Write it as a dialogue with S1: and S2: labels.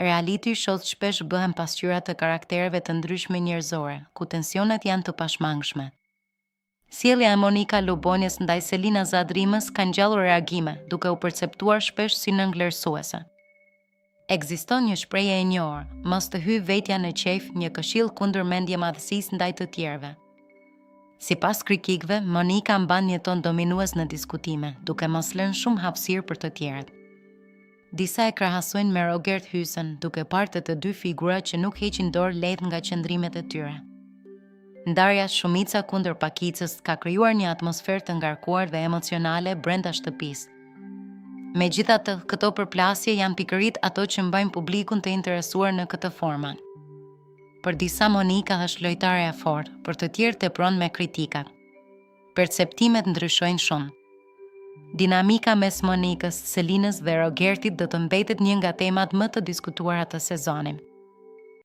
S1: Reality shows shpesh bëhen pasqyra të karaktereve të ndryshme njerëzore, ku tensionet janë të pashmangshme. Sjellja e Monika Lubonjes ndaj Selina Zadrimës ka ngjallur reagime, duke u perceptuar shpesh si nënvlerësuese. Ekziston një shprehje e njohur, mos të hyj vetja në qejf, një këshill kundër mendje madhësisë ndaj të tjerëve. Sipas kritikëve, Monika mban një ton dominues në diskutime, duke mos lënë shumë hapësirë për të tjerët. Disa e krahasojnë me Robert Hysen, duke parë të dy figura që nuk heqin dorë lehtë nga qëndrimet e tyre. Ndarja shumica kundër Pakicës ka krijuar një atmosferë të ngarkuar dhe emocionale brenda shtëpisë. Megjithatë, këto përplasje janë pikërisht ato që mbajnë publikun të interesuar në këtë format. Për disa Monika është lojtare e fortë, për të tjerë tepron me kritikat. Perceptimet ndryshojnë shumë. Dinamika mes Monikës, Selinës dhe Rogertit do të mbetet një nga temat më të diskutuara të sezonit.